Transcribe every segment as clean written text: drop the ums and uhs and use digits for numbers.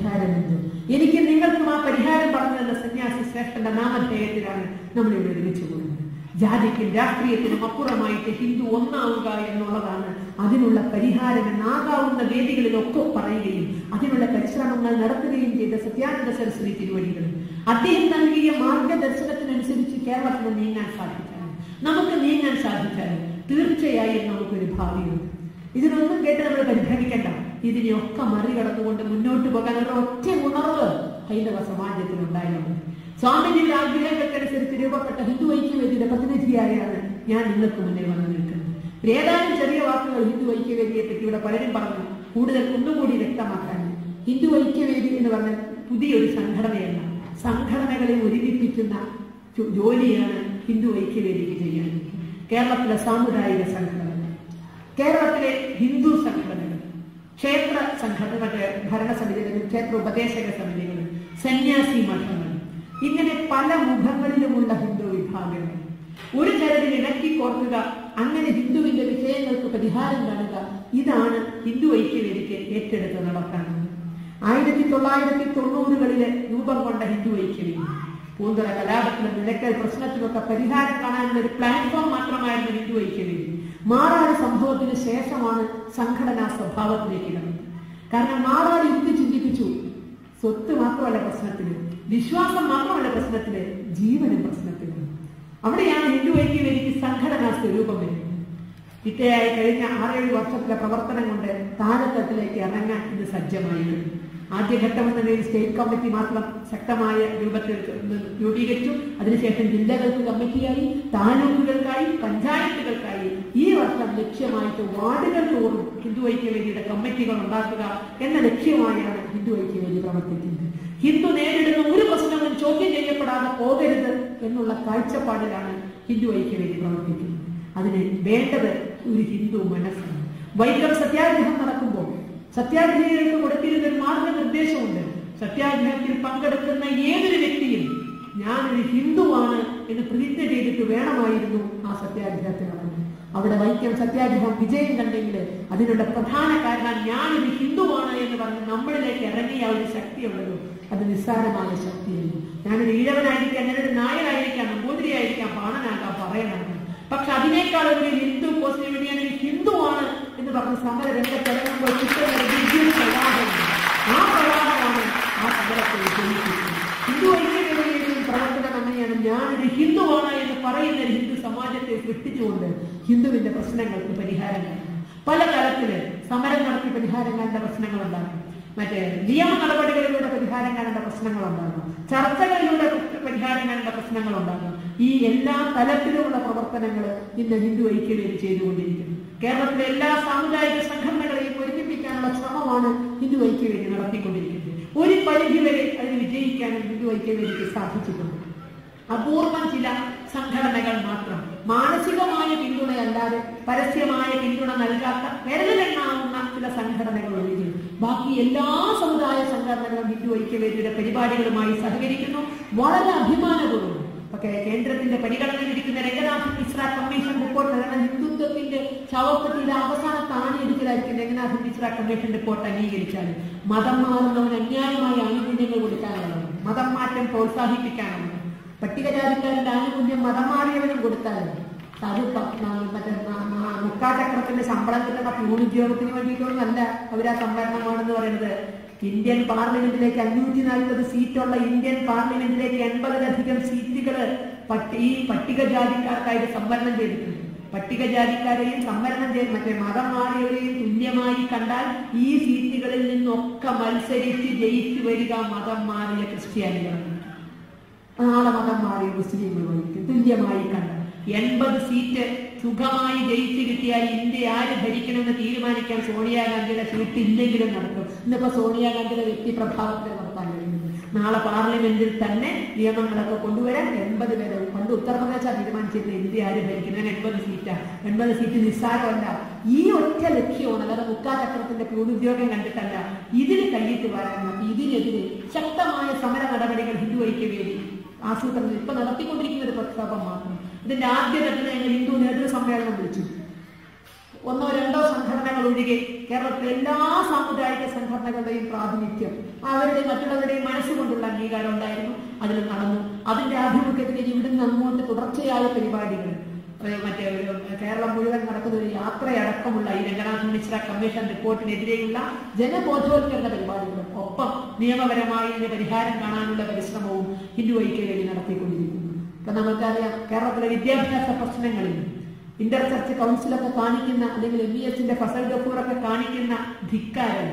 പരിഹാരമുണ്ട്. എനിക്ക് നിങ്ങൾക്കും ആ പരിഹാരം പറഞ്ഞു തന്ന സന്യാസി ശ്രേഷ്ഠന്റെ നാമധേയത്തിലാണ് നമ്മളിവിടെ ഒരുമിച്ച് കൂടുന്നത്. ജാതിക്കും രാഷ്ട്രീയത്തിനും അപ്പുറമായിട്ട് ഹിന്ദു ഒന്നാവുക എന്നുള്ളതാണ് അതിനുള്ള പരിഹാരം എന്നാകാവുന്ന വേദികളിലൊക്കെ പറയുകയും അതിനുള്ള പരിശ്രമങ്ങൾ നടത്തുകയും ചെയ്ത സത്യാനന്ദ സരസ്വതി തിരുവടികൾ അദ്ദേഹം നൽകിയ മാർഗദർശനത്തിനനുസരിച്ച് കേരളത്തിന് നീങ്ങാൻ സാധിച്ചാൽ, നമുക്ക് നീങ്ങാൻ സാധിച്ചാൽ തീർച്ചയായും നമുക്കൊരു ഭാവിയുണ്ട്. ഇതിനൊന്നും കേട്ട് നമ്മൾ പരിഭ്രമിക്കേണ്ട. ഇതിനെയൊക്കെ മറികടന്നുകൊണ്ട് മുന്നോട്ട് പോകാൻ ഒരു ഒറ്റ ഉണർവ് ഹൈന്ദവ സമാജത്തിലുണ്ടായിരുന്നു. സ്വാമിജിയുടെ ആഗ്രഹങ്ങൾക്കനുസരിച്ച് രൂപപ്പെട്ട ഹിന്ദു ഐക്യവേദിയുടെ പ്രതിനിധിയായാണ് ഞാൻ നിങ്ങൾക്ക് മുന്നിൽ വന്നു നിൽക്കുന്നത്. ഏതാനും ചെറിയ വാക്കുകൾ ഹിന്ദു ഐക്യവേദിയെ പറ്റി ഇവിടെ പലരും പറഞ്ഞു. കൂടുതൽ ഒന്നുകൂടി വ്യക്തമാക്കാൻ, ഹിന്ദു ഐക്യവേദി എന്ന് പറഞ്ഞ പുതിയൊരു സംഘടനയല്ല, സംഘടനകളെ ഒരുമിപ്പിക്കുന്ന ജോലിയാണ് ഹിന്ദു ഐക്യവേദിക്ക് ചെയ്യാൻ. കേരളത്തിലെ സാമുദായിക സംഘടനകൾ, കേരളത്തിലെ ഹിന്ദു സംഘടനകൾ, ക്ഷേത്ര സംഘടന, ഭരണസമിതികളും ക്ഷേത്ര ഉപദേശക സമിതികളും, സന്യാസി മഠങ്ങൾ, ഇങ്ങനെ പല മുഖങ്ങളിലുമുള്ള ഹിന്ദു വിഭാഗങ്ങൾ ഒരു ചരടിൽ ഇണക്കി കോർക്കുക, അങ്ങനെ ഹിന്ദുവിന്റെ വിഷയങ്ങൾക്ക് പരിഹാരം കാണുക, ഇതാണ് ഹിന്ദു ഐക്യവേദിക്ക് ഏറ്റെടുത്ത് നടക്കാനുള്ളത്. 1990-കളിലെ രൂപം കൊണ്ട ഹിന്ദു ഐക്യവേദി പൂന്തറ കലാപത്തിലും നിലയ്ക്കൽ പ്രശ്നത്തിലൊക്കെ പരിഹാരം കാണാനുള്ള ഒരു പ്ലാറ്റ്ഫോം മാത്രമായിരുന്നു ഹിന്ദു ഐക്യവേദി. മാറാട് സംഭവത്തിന് ശേഷമാണ് സംഘടനാ സ്വഭാവത്തിലേക്ക് ഇടുന്നത്. കാരണം മാറാട് യുക്തി ചിന്തിപ്പിച്ചു, സ്വത്ത് മാത്രമല്ല പ്രശ്നത്തില്, വിശ്വാസം മാത്രമല്ല പ്രശ്നത്തില്, ജീവനും പ്രശ്നത്തില്. അവിടെയാണ് ഹിന്ദു ഐക്യവേദിക്ക് സംഘടനാ സ്വരൂപം വരുന്നത്. ചിട്ടയായി കഴിഞ്ഞ 6-7 വർഷത്തിലെ പ്രവർത്തനം കൊണ്ട് താഴെത്തട്ടിലേക്ക് ഇറങ്ങാൻ ഇത് സജ്ജമായിരുന്നു. ആദ്യഘട്ടം എന്ന നിലയിൽ സ്റ്റേറ്റ് കമ്മിറ്റി മാത്രം ശക്തമായ രൂപത്തിൽ രൂപീകരിച്ചു. അതിനുശേഷം ജില്ലകൾക്ക് കമ്മിറ്റിയായി, താലൂക്കുകൾക്കായി, പഞ്ചായത്തുകൾക്കായി. ഈ വർഷം ലക്ഷ്യമായിട്ട് വാർഡുകൾ തോറും ഹിന്ദു ഐക്യവേദിയുടെ കമ്മിറ്റികൾ ഉണ്ടാക്കുക എന്ന ലക്ഷ്യമായാണ് ഹിന്ദു ഐക്യവേദി പ്രവർത്തിക്കുന്നത്. ഹിന്ദു നേരിടുന്ന ഒരു പ്രശ്നവും ചോദ്യം ചെയ്യപ്പെടാതെ പോകരുത് എന്നുള്ള കാഴ്ചപ്പാടിലാണ് ഹിന്ദു ഐക്യവേദി പ്രവർത്തിക്കുന്നത്. അതിന് വേണ്ടത് ഒരു ഹിന്ദു മനസ്സാണ്. വൈക്കം സത്യാഗ്രഹം നടക്കുമ്പോൾ സത്യാഗ്രഹികൾക്ക് കൊടുത്തിരുന്ന ഒരു മാർഗനിർദ്ദേശമുണ്ട്. സത്യാഗ്രഹത്തിൽ പങ്കെടുക്കുന്ന ഏതൊരു വ്യക്തിയും ഞാനൊരു ഹിന്ദുവാണ് എന്ന് പ്രതിജ്ഞ ചെയ്തിട്ട് വേണമായിരുന്നു ആ സത്യാഗ്രഹത്തിൽ നടന്നത്. അവിടെ വൈക്കം സത്യാഗ്രഹം വിജയം കണ്ടെങ്കിൽ അതിനുള്ള പ്രധാന കാരണം ഞാനൊരു ഹിന്ദുവാണ് എന്ന് പറഞ്ഞ് നമ്മളിലേക്ക് ഇറങ്ങിയ ഒരു ശക്തിയുള്ളൂ. അത് നിസ്സാരമായ ശക്തിയല്ല. ഞാനൊരു ഈഴവനായിരിക്കാം, ഞാനൊരു നായരായിരിക്കാം, നമ്പൂതിരിയായിരിക്കാം, പാണനാകാം, പറയനാകാം. പക്ഷെ അതിനേക്കാൾ ഒരു ഹിന്ദു പോസ്റ്റിന് വേണ്ടി ഞാനൊരു ഹിന്ദുവാണ് എന്ന് പറഞ്ഞ് സമര രംഗത്തിറങ്ങുമ്പോൾ കിട്ടുന്ന പ്രവാഹമാണ് ആ സമരത്തെ വിജയിക്കുന്നത്. ഹിന്ദു ഐക്യവേദിയുടെയും പ്രവർത്തനം അങ്ങനെയാണ്. ഞാനൊരു ഹിന്ദുവാണ് എന്ന് പറയുന്ന ഒരു ഹിന്ദു സമാജത്തെ സൃഷ്ടിച്ചുകൊണ്ട് ഹിന്ദുവിന്റെ പ്രശ്നങ്ങൾക്ക് പരിഹാരം കാണും. പല തലത്തില് സമരം നടത്തി പരിഹാരം കാണേണ്ട പ്രശ്നങ്ങളുണ്ടാകും, മറ്റേ നിയമ നടപടികളിലൂടെ പരിഹാരം കാണേണ്ട പ്രശ്നങ്ങളുണ്ടാകും, ചർച്ചകളിലൂടെ പരിഹാരം കാണേണ്ട പ്രശ്നങ്ങളുണ്ടാകും. ഈ എല്ലാ തലത്തിലുമുള്ള പ്രവർത്തനങ്ങൾ ഇന്ന് ഹിന്ദു ഐക്യവേദി ചെയ്തുകൊണ്ടിരിക്കുന്നു. കേരളത്തിലെ എല്ലാ സാമുദായിക സംഘടനകളെയും ഒരുമിപ്പിക്കാനുള്ള ശ്രമമാണ് ഹിന്ദു ഐക്യവേദി നടത്തിക്കൊണ്ടിരിക്കുന്നത്. ഒരു പരിധി വരെ അതിന് വിജയിക്കാനും ഹിന്ദു ഐക്യവേദിക്ക് സാധിച്ചിട്ടുണ്ട്. അപൂർവം ചില സംഘടനകൾ മാത്രം മാനസികമായ പിന്തുണയല്ലാതെ പരസ്യമായ പിന്തുണ നൽകാത്ത വിരലിലെണ്ണാവുന്ന ചില സംഘടനകൾ ഒഴികെ ബാക്കി എല്ലാ സമുദായ സംഘടനകളും ഹിന്ദു ഐക്യവേദിയുടെ പരിപാടികളുമായി സഹകരിക്കുന്നു. വളരെ അഭിമാനപൂർവ്വം. പക്ഷേ കേന്ദ്രത്തിന്റെ പരിഗണനയിലിരിക്കുന്ന രംഗനാഥൻ മിശ്ര കമ്മീഷൻ റിപ്പോർട്ട് ഹിന്ദുത്വത്തിന്റെ ശവപ്പെട്ടിയുടെ അവസാന താണിയെടുക്കലായിരിക്കും രംഗനാഥൻ മിശ്ര കമ്മീഷൻ റിപ്പോർട്ട് അംഗീകരിച്ചാൽ മതം മാറുന്നവന് അന്യായമായ ആനുകൂല്യങ്ങൾ കൊടുക്കാനുള്ളതാണ്, മതം മാറ്റം പ്രോത്സാഹിപ്പിക്കാനുള്ളത്. പട്ടികജാതിക്കാരുടെ ആനുകൂല്യം മതം മാറിയവനും കൊടുത്താൽ അത് മറ്റേ മുക്കാചക്രത്തിന്റെ ശമ്പളം കിട്ടുന്ന പ്യൂണുദ്യോഗത്തിന് വേണ്ടിയിട്ടൊന്നുമല്ല അവരാ സംവരണമാണെന്ന് പറയുന്നത്. ഇന്ത്യൻ പാർലമെന്റിലേക്ക് 540 സീറ്റുള്ള ഇന്ത്യൻ പാർലമെന്റിലേക്ക് 80-ലധികം സീറ്റുകൾ ഈ പട്ടികജാതിക്കാർക്കായിട്ട് സംവരണം ചെയ്തിട്ടുണ്ട്. പട്ടികജാതിക്കാരെയും സംവരണം ചെയ്ത് മറ്റേ മതം മാറിയവരെയും തുല്യമായി കണ്ടാൽ ഈ സീറ്റുകളിൽ നിന്നൊക്കെ മത്സരിച്ച് ജയിച്ചു വരിക മതം മാറിയ ക്രിസ്ത്യാനികളാണ്. നാളെ മതം മാറിയ മുസ്ലിമുകളായിരിക്കും തുല്യമായി കണ്ടാൽ. 80 സീറ്റ് സുഖമായി ജയിച്ചു കിട്ടിയാൽ ഇന്ത്യ ആര് ഭരിക്കണമെന്ന് തീരുമാനിക്കാൻ സോണിയാഗാന്ധിയുടെ സീറ്റ് ഇല്ലെങ്കിലും നടക്കും. ഇന്നിപ്പോ സോണിയാഗാന്ധിയുടെ വ്യക്തിപ്രഭാവത്തിൽ നടത്താൻ കഴിയുന്നത്. നാളെ പാർലമെന്റിൽ തന്നെ നിയമങ്ങളൊക്കെ കൊണ്ടുവരാൻ 80 പേര്. പണ്ട് ഉത്തർപ്രദേശാണ് തീരുമാനിച്ചിരുന്നത് ഇന്ത്യ ആര് ഭരിക്കുന്നതിന് 80 സീറ്റാണ്. 80 സീറ്റ് നിസ്സാരമല്ല. ഈ ഒറ്റ ലക്ഷ്യമാണ്, അല്ലാതെ മുക്കാചക്രത്തിന്റെ പ്യൂണുദ്യോഗം കണ്ടിട്ടല്ല. ഇതിന് കയ്യിട്ട് വരാനുള്ള ഇതിനെതിരെ ശക്തമായ സമര നടപടികൾ ഹിന്ദു ഐക്യവേദി ആസൂത്രണം ഇപ്പൊ നടത്തിക്കൊണ്ടിരിക്കുന്ന ഒരു പ്രക്ഷോഭം മാത്രം. ഇതിന്റെ ആദ്യഘട്ടത്തിൽ ഞങ്ങൾ ഹിന്ദു നേതൃ സമ്മേളനം വിളിച്ചു. ഒന്നോ രണ്ടോ സംഘടനകൾ ഒഴികെ കേരളത്തിലെ എല്ലാ സാമുദായിക സംഘടനകളുടെയും പ്രാതിനിധ്യം, അവരുടെയും മറ്റുള്ളവരുടെയും മനസ്സുകൊണ്ടുള്ള അംഗീകാരം ഉണ്ടായിരുന്നു. അതിൽ നടന്നു. അതിന്റെ ആഭിമുഖ്യത്തിൽ ഇവിടുന്ന് അങ്ങോട്ട് തുടർച്ചയായ പരിപാടികൾ, മറ്റേ കേരളം മുഴുവൻ നടക്കുന്ന ഒരു യാത്രയടക്കമുള്ള ഈ രംഗനാഥ് മിശ്ര കമ്മീഷൻ റിപ്പോർട്ടിനെതിരെയുള്ള ജനബോധവൽക്കരണ പരിപാടികളും ഒപ്പം നിയമപരമായി ഇതിന് പരിഹാരം കാണാനുള്ള പരിശ്രമവും ഹിന്ദു ഐക്യവേദി നടത്തിക്കൊണ്ടിരിക്കുന്നു. ഇപ്പൊ നമുക്കറിയാം, കേരളത്തിലെ വിദ്യാഭ്യാസ പ്രശ്നങ്ങളിൽ ഇന്റർ ചർച്ച് കൗൺസിലൊക്കെ കാണിക്കുന്ന, അല്ലെങ്കിൽ MESന്റെ ഫസൽ ഗഫൂറൊക്കെ കാണിക്കുന്ന ധിക്കാരം,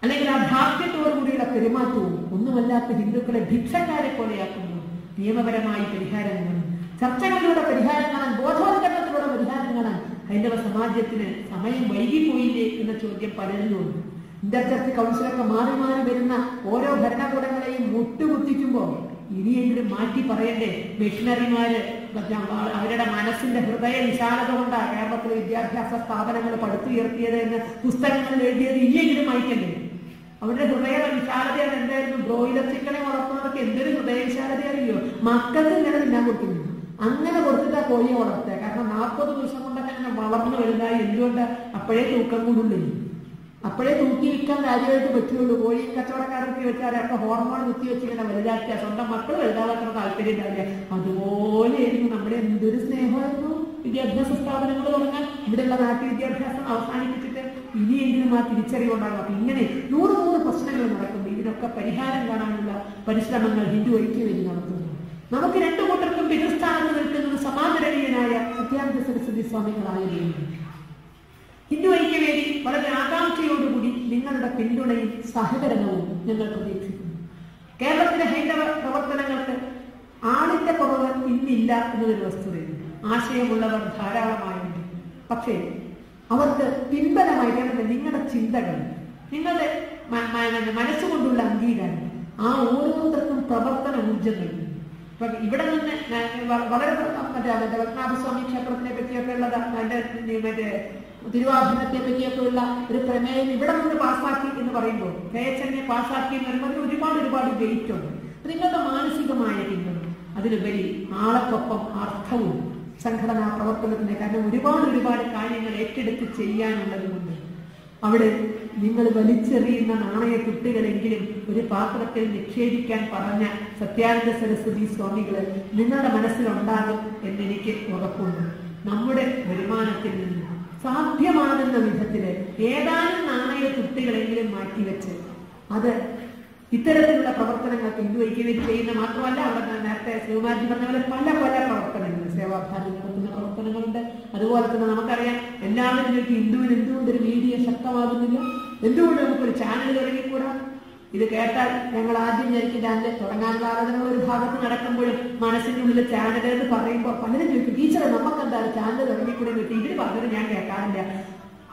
അല്ലെങ്കിൽ ആ ധാർഷ്ട്യത്തോടുകൂടിയുള്ള പെരുമാറ്റവും ഒന്നുമല്ലാത്ത ഹിന്ദുക്കളെ ഭിക്ഷക്കാരെ പോലെയാക്കുന്നു. നിയമപരമായി പരിഹാരം കാണാൻ, ചർച്ചകളിലൂടെ പരിഹാരം കാണാൻ, ബോധവൽക്കരണത്തിലൂടെ പരിഹാരം കാണാൻ ഹൈന്ദവ സമാജത്തിന് സമയം വൈകിപ്പോയില്ലേ എന്ന ചോദ്യം പലരിലുണ്ട്. ഇന്റർ ചർച്ച് കൗൺസിലൊക്കെ മാറി മാറി വരുന്ന ഓരോ ഭരണകൂടങ്ങളെയും മുട്ടുകുത്തിക്കുമ്പോൾ ഇനിയെങ്കിലും മാറ്റി പറയണ്ടേ? മിഷണറിമാര് അവരുടെ മനസ്സിന്റെ ഹൃദയ വിശാലത കൊണ്ടാണ് കേരളത്തിലെ വിദ്യാഭ്യാസ സ്ഥാപനങ്ങൾ പടുത്തുയർത്തിയത് എന്ന് പുസ്തകങ്ങളിൽ എഴുതിയത് ഇനിയെങ്കിലും വായിക്കണ്ടേ? അവരുടെ ഹൃദയ വിശാലതയാണ്. എന്തായിരുന്നു? ബ്രോയിലർ ചിക്കനെ വളർത്തുന്നതൊക്കെ എന്തൊരു ഹൃദയ വിശാലത അറിയോ? മക്കൾക്ക് ഇങ്ങനെ തിന്നാൻ കൊടുക്കുന്നു. അങ്ങനെ കൊടുത്തിട്ടാ കോഴിയെ വളർത്തുക. കാരണം 40 ദിവസം കൊണ്ടൊക്കെ അങ്ങനെ വളർന്നു വലുതായി. എന്തുകൊണ്ട്? അപ്പോഴേ തൂക്കം കൂടുള്ളൂ. അപ്പോഴേ തൂക്കി വിൽക്കാൻ കാര്യമായിട്ട് പറ്റുള്ളൂ. കോഴി കച്ചവടക്കാരൊക്കെ വെച്ചാൽ ഒക്കെ ഹോർമോൺ കുത്തി വെച്ച് ഇങ്ങനെ വലുതാക്കുക, സ്വന്തം മക്കൾ വലുതാവാത്ത താല്പര്യം ഉണ്ടാവില്ല. അതുപോലെയായിരുന്നു നമ്മുടെ എന്തൊരു സ്നേഹമായിരുന്നു വിദ്യാഭ്യാസ സ്ഥാപനങ്ങൾ തുടങ്ങാൻ. ഇവിടെയുള്ള നാട്ടു വിദ്യാഭ്യാസം അവസാനിപ്പിച്ചിട്ട് ഇനിയെങ്കിലും ആ തിരിച്ചറിവുണ്ടാകും. അപ്പൊ ഇങ്ങനെ 100 പ്രശ്നങ്ങൾ നടക്കുന്നു. ഇതിനൊക്കെ പരിഹാരം കാണാനുള്ള പരിശ്രമങ്ങൾ ഹിന്ദു ഐക്യവേദി നടത്തുന്നു. നമുക്ക് രണ്ടു കൂട്ടർക്കും പിതൃസ്ഥാനത്ത് നിൽക്കുന്നത് സമാദരണീയനായ സത്യാനന്ദ സരസ്വതി സ്വാമികളായിരുന്നു. ഹിന്ദു ഐക്യവേദി വളരെ ആകാംക്ഷയോടുകൂടി നിങ്ങളുടെ പിന്തുണയും സഹകരണവും ഞങ്ങൾ പ്രതീക്ഷിക്കുന്നു. കേരളത്തിലെ ഹൈന്ദവ പ്രവർത്തനങ്ങൾക്ക് ആളിന്റെ കുറവ് ഇന്നില്ല എന്നതൊരു വസ്തുതയുണ്ട്. ആശയമുള്ളവർ ധാരാളമായുണ്ട്. പക്ഷേ അവർക്ക് പിൻബലമായി നിങ്ങളുടെ ചിന്തകൾ, നിങ്ങളുടെ മനസ്സുകൊണ്ടുള്ള അംഗീകാരം, ആ ഓരോരുത്തർക്കും പ്രവർത്തന ഊർജ്ജങ്ങൾ. ഇവിടെ നിന്ന് വളരെ പത്മനാഭസ്വാമി ക്ഷേത്രത്തിനെ പറ്റിയൊക്കെ ഉള്ളത്, മറ്റേ തിരുവാഭരണത്തെ പറ്റിയൊക്കെ ഉള്ള ഒരു പ്രമേയം ഇവിടെ നിന്ന് പാസ്സാക്കി എന്ന് പറയുമ്പോൾ, പേച്ചനെ പാസ്സാക്കി എന്ന് പറയുമ്പോൾ ഒരുപാട് വെയിറ്റ് ഉണ്ട്. നിങ്ങളുടെ മാനസികമായ പിന്തുണ, അതിലുപരി ആളക്കൊപ്പം അർത്ഥവും സംഘടനാ പ്രവർത്തനത്തിന്. കാരണം ഒരുപാട് കാര്യങ്ങൾ ഏറ്റെടുത്ത് ചെയ്യാനുള്ളതുകൊണ്ട് അവിടെ നിങ്ങൾ വലിച്ചെറിയുന്ന നാണയത്തുട്ടുകളെങ്കിലും ഒരു പാത്രത്തിൽ നിക്ഷേപിക്കാൻ പറഞ്ഞ സത്യാനന്ദ സരസ്വതി സ്വാമികൾ നിങ്ങളുടെ മനസ്സിലുണ്ടാകും എന്നെനിക്ക് ഉറപ്പുണ്ട്. നമ്മുടെ വരുമാനത്തിൽ നിന്ന് സാധ്യമാകുന്ന വിധത്തില് ഏതാനും നാണയത്തുട്ടുകളെങ്കിലും മാറ്റിവെച്ച് അത് ഇത്തരത്തിലുള്ള പ്രവർത്തനങ്ങൾക്ക് ഹിന്ദു ഐക്യവേദി ചെയ്യുന്ന മാത്രമല്ല, അവിടെ നേരത്തെ ശിവകുമാർജി പറഞ്ഞ പോലെ പല പ്രവർത്തനങ്ങൾ, സേവാഭാരതി നടത്തുന്ന പ്രവർത്തനങ്ങളുണ്ട്. അതുപോലെ തന്നെ നമുക്കറിയാം, എല്ലാവരും ഹിന്ദുവിന് എന്തുകൊണ്ട് ഒരു മീഡിയ ശക്തമാകുന്നില്ല, എന്തുകൊണ്ട് നമുക്കൊരു ചാനൽ തുടങ്ങിക്കൂടാ? ഇത് കേട്ടാൽ ഞങ്ങൾ ആദ്യം വിചാരിക്കും ചാനൽ തുടങ്ങാനുള്ള ആലോചനകൾ ഒരു ഭാഗത്ത് നടക്കുമ്പോഴും മനസ്സിന്റെ ഉള്ളിൽ ചാനൽ എന്ന് പറയുമ്പോൾ പലരും ചോദിക്കും, ടീച്ചറെ നമുക്കെന്താ ചാനൽ തുടങ്ങിക്കൂടെ എന്ന്. ഇവര് പറഞ്ഞത് ഞാൻ കേൾക്കാറില്ല.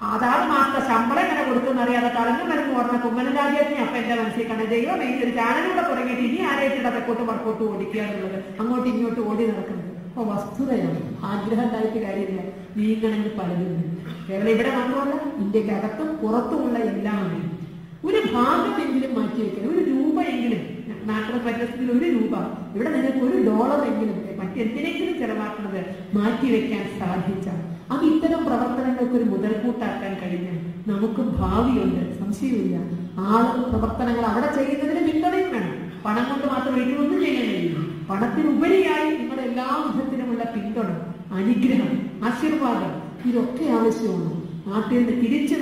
6 മാസത്തെ ശമ്പളം എങ്ങനെ കൊടുക്കുന്ന അറിയാതെ കളഞ്ഞു മരുന്ന് ഓർമ്മ കുമ്മനരാജ്യത്തിന് അപ്പൊ എന്റെ മനസ്സിൽ കണ്ട ദൈവം ഈ ഒരു ചാനലിലൂടെ തുടങ്ങിയിട്ട് ഇനി ആരായിട്ട് തെക്കോട്ട് വടക്കോട്ട് ഓടിക്കുക എന്നുള്ളത്, അങ്ങോട്ടും ഇങ്ങോട്ടും ഓടി നടക്കുന്നത്. അപ്പൊ വസ്തുതയാണ്, ആഗ്രഹം ഉണ്ടായിട്ട് കാര്യമില്ല. നീങ്ങണമെങ്കിൽ പലരും കേരളം ഇവിടെ മാത്രമല്ല, ഇന്ത്യക്കകത്തും പുറത്തുമുള്ള എല്ലാവരും ഒരു ഭാഗമെങ്കിലും മാറ്റിവെക്കണം. ഒരു രൂപയെങ്കിലും, നാട്ടിലെ പരിസ്ഥിതിയിൽ 1 രൂപ, ഇവിടെ നിങ്ങൾക്ക് $1 എങ്കിലും മറ്റെന്തിനെങ്കിലും ചെലവാക്കുന്നത് മാറ്റിവെക്കാൻ സാധിച്ചാൽ അത് ഇത്തരം പ്രവർത്തനങ്ങൾക്ക് ഒരു മുതൽക്കൂട്ടാക്കാൻ കഴിഞ്ഞാൽ നമുക്ക് ഭാവിയുണ്ട്, സംശയമില്ല. പ്രവർത്തനങ്ങൾ അവിടെ ചെയ്യുന്നതിന് പിന്തുണയും വേണം. പണം കൊണ്ട് മാത്രം ഒന്നും ചെയ്യാൻ കഴിയില്ല. പണത്തിനുപരിയായി നിങ്ങളുടെ എല്ലാ വിധത്തിലുമുള്ള പിന്തുണ, അനുഗ്രഹം, ആശീർവാദം, ഇതൊക്കെ ആവശ്യമാണ്.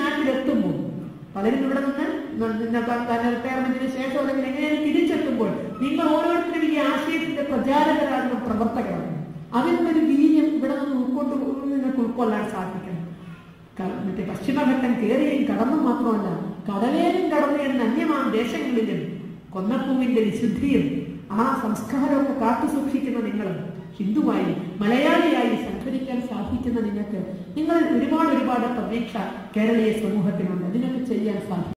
നാട്ടിലെത്തുമ്പോൾ പലരും ഇവിടെ നിന്ന് റിട്ടയർമെന്റിന് ശേഷം അല്ലെങ്കിൽ എങ്ങനെയാണ് തിരിച്ചെത്തുമ്പോൾ നിങ്ങൾ ഓരോരുത്തരും ഈ ആശയത്തിന്റെ പ്രചാരകരാകുന്ന പ്രവർത്തകരാണ്. അതിനൊരു വീര്യം ഇവിടെ നിന്ന് നിങ്ങൾക്ക് ഉൾക്കൊള്ളാൻ സാധിക്കണം. മറ്റേ പശ്ചിമഘട്ടം കയറിയും കടന്നും മാത്രമല്ല, കടലേലും കടന്നു എന്ന അന്യമാം ദേശങ്ങളിലും കൊന്നപ്പൂവിന്റെ വിശുദ്ധിയും ആ സംസ്കാരമൊക്കെ കാത്തു സൂക്ഷിക്കുന്ന നിങ്ങൾ ഹിന്ദുവായി മലയാളിയായി സംഘടിക്കാൻ സാധിക്കുന്ന നിങ്ങൾക്ക്, നിങ്ങൾ ഒരുപാട് പ്രതീക്ഷ കേരളീയ സമൂഹത്തിനുണ്ട്. അതിനൊക്കെ ചെയ്യാൻ സാധിക്കും.